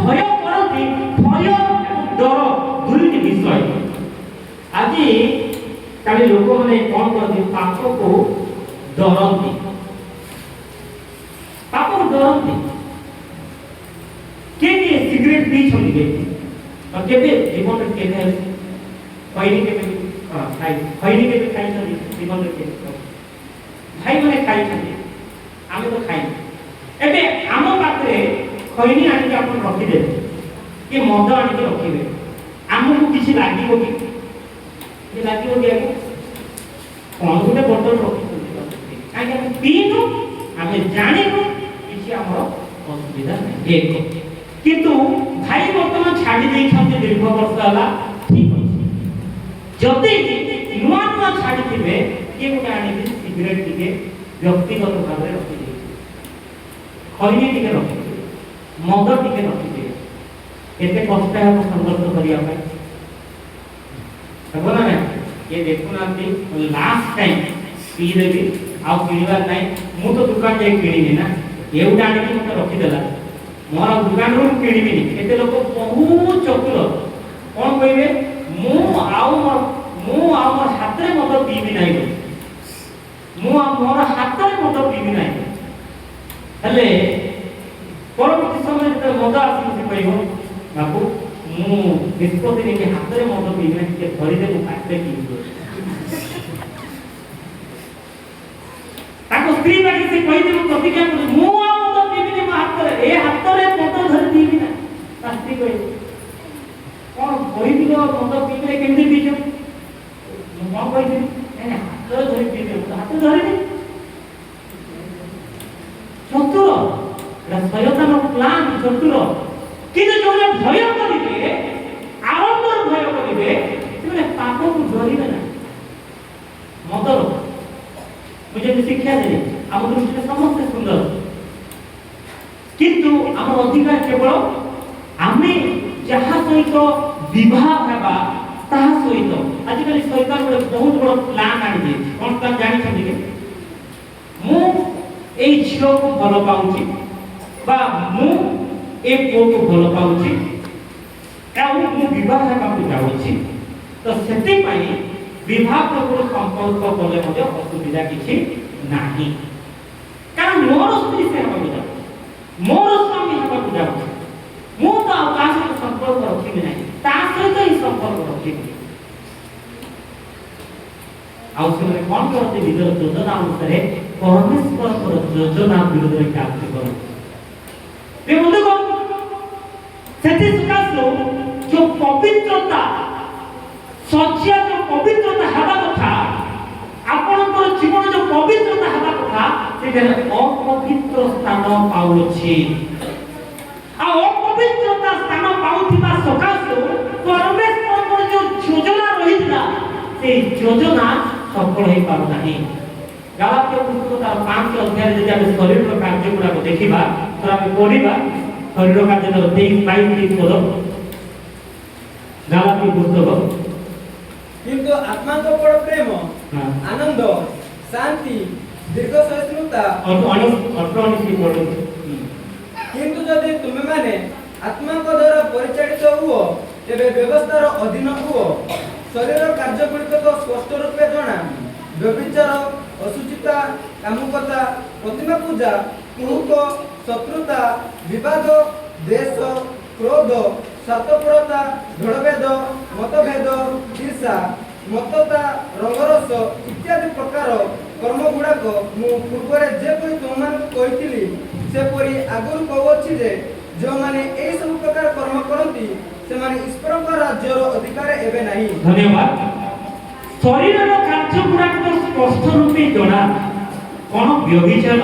ଭୟ କରନ୍ତି। ଭୟ ଏବଂ ଡର ଦୁଇଟି ବିଷୟ। ଆଜି କାଲି ଲୋକମାନେ କ'ଣ କରନ୍ତି? ପାପକୁ ଡରନ୍ତି, ପାପକୁ ଡରନ୍ତି। କିଏ ସିଗରେଟ ପିଇଛନ୍ତି କେବେ ଜୀବନରେ କେବେ ଖଇନି କେବେ ଖଇନି କେବେ ଖାଇଛନ୍ତି ଜୀବନରେ କେବେ? ଭାଇମାନେ ଖାଇଛନ୍ତି, ଆମେ ତ ଖାଇନି। ଏବେ ଆମ ପାଖରେ ଖଇନି ଆଣିକି ଆପଣ ରଖିଦେବେ କି ମଦ ଆଣିକି ରଖିବେ, ଆମକୁ କିଛି ଲାଗିବ କି? ଲାଗିବ କି? ଆଜ୍ଞା କ'ଣ ଗୋଟେ ବୋତଲ ରଖିଛନ୍ତି, କାହିଁକି ଆମେ ପିଇନୁ, ଆମେ ଜାଣିନୁ, କିଛି ଆମର ଅସୁବିଧା ନାହିଁ। କିନ୍ତୁ ଭାଇ ବର୍ତ୍ତମାନ ଛାଡ଼ି ଦେଇଛନ୍ତି ଦୀର୍ଘ ବର୍ଷ ହେଲା, ଠିକ ଅଛି। ଯଦି ନୂଆ ନୂଆ ଛାଡ଼ିଥିବେ, କିଏ ଗୋଟେ ଆଣିକି ସିଗରେଟ ଟିକେ ବ୍ୟକ୍ତିଗତ ଭାବରେ ରଖିଦେଇଥିବେ, ଖଇନି ଟିକେ ରଖିଥିବେ, ମଦ ଟିକେ ରଖିଥିବେ, କେତେ କଷ୍ଟ ହେବ ସଂଘର୍ଷ କରିବା ପାଇଁ, ହେବ ନା ନାହିଁ? ये देखुनांती लास्ट टाइम पीदेवी आउ किणवार नाही, मु तो दुकान जाई किणिनी ना, एवढा आनी मते रखी देला, मोर दुकान रो किणिनी। केते लोक बहुत चतुर, कोन कहिबे मु आउ मोर हातरे मते पीबी नाही, मु मोर हातरे मते पीबी नाही। हले परवर्ती समय जते मजा आसी से कहबो बाबू मु निष्पत्ति ने हातरे मद पीबी के धरी दे मु पाटे पीबो। ताको स्त्री बाकी से कहि दे प्रतिज्ञा कर मु आ मद पीबी ने हातरे, ए हातरे मद धरी पीबी ना। ता स्त्री कहि कोन कहि दिलो मद पीबे केमि पीजो? मु कोन कहि दे ए हातरे धरी पीबे, हाथ धरि दे। चतुर शयतान प्लान चतुर, কিন্তু जोने भय करिवे, आरंभर भय करिवे, सेने पाप को डरिबे ना। मदर मुझे शिक्षा दे हम दृष्टि समस्त सुंदर, किंतु हम अधिकार केवल आमे जहा सहित विवाह हेबा ताहा सहित। आजिकल शैतान बड़े बहुत बड़ प्लान आनी दे। कोन प्लान जानि छथि के मु ए झियो को भलो पाउची बा मु ए पुओ को भलो पाउची एउ मु विवाह हेबाकू जाउची, तो सेति पई विवाह पूर्व संपर्क कले मध्ये असुविधा किछि नाही। कारण मोर स्त्री से हेबाकू जाउ, मोर स्वामी हेबाकू जाउ, मु तो आकाश से संपर्क रखिबि नाही, ता सहित ही संपर्क रखिबि। आउ से कोन करते विरोध योजना अनुसार परमेश्वर को योजना विरोध रे कार्य करो। वे बंधु को सेति सुकासो जो पवित्रता सच्चा जो पवित्रता हेबा कथा, आपनकर जीवन जो पवित्रता हेबा कथा, सेते अपवित्र स्थान पाउछि। आ अपवित्रता स्थान पाउथिबा सकासो परमेश्वर जो योजना रहितला, से योजना सफल होई पार नाही। गलात्य पुस्तक 5 अध्याय जे हम शरीर रो कार्य गुडा को देखिबा, तो हम पढिबा शरीर कार्य 23-22 पद गलात्य पुस्तक। किंतु आत्मा को बड़ प्रेम, आनंद, शांति, दीर्घ सहिष्णुता और अट्रॉनिक पढो। किंतु यदि तुमे माने आत्मा को द्वारा परिचालित हुओ, तेबे व्यवस्थार अधीन हुओ। शरीर कार्य गुड़िक तो स्पष्ट रूपे जना, व्यभिचार, असुचिता, कामुकता, प्रतिमा पूजा, कुहुक, शत्रुता, विवाद, द्वेष, क्रोध, स्वार्थपरता, ढोलभेद, मतभेद, ईर्षा, मतता, रंगरस इत्यादि प्रकार कर्म गुड़ाक मु पूर्वरे जेपरि तुमମାନଙ୍କୁ କହିଥିଲି ସେପରି ଆଗରୁ କହୁଅଛି ଯେ ଯେଉଁମାନେ ଏହି ସବୁ ପ୍ରକାର କର୍ମ କରନ୍ତି ସେମାନେ ଈଶ୍ୱରଙ୍କ ରାଜ୍ୟର ଅଧିକାର ହେବେ ନାହିଁ। ଧନ୍ୟବାଦ। ଶରୀରର କାର୍ଯ୍ୟ ଗୁଡ଼ାକ ସ୍ପଷ୍ଟ ରୂପେ ଜଣା, କ'ଣ ବ୍ୟଭିଚାର,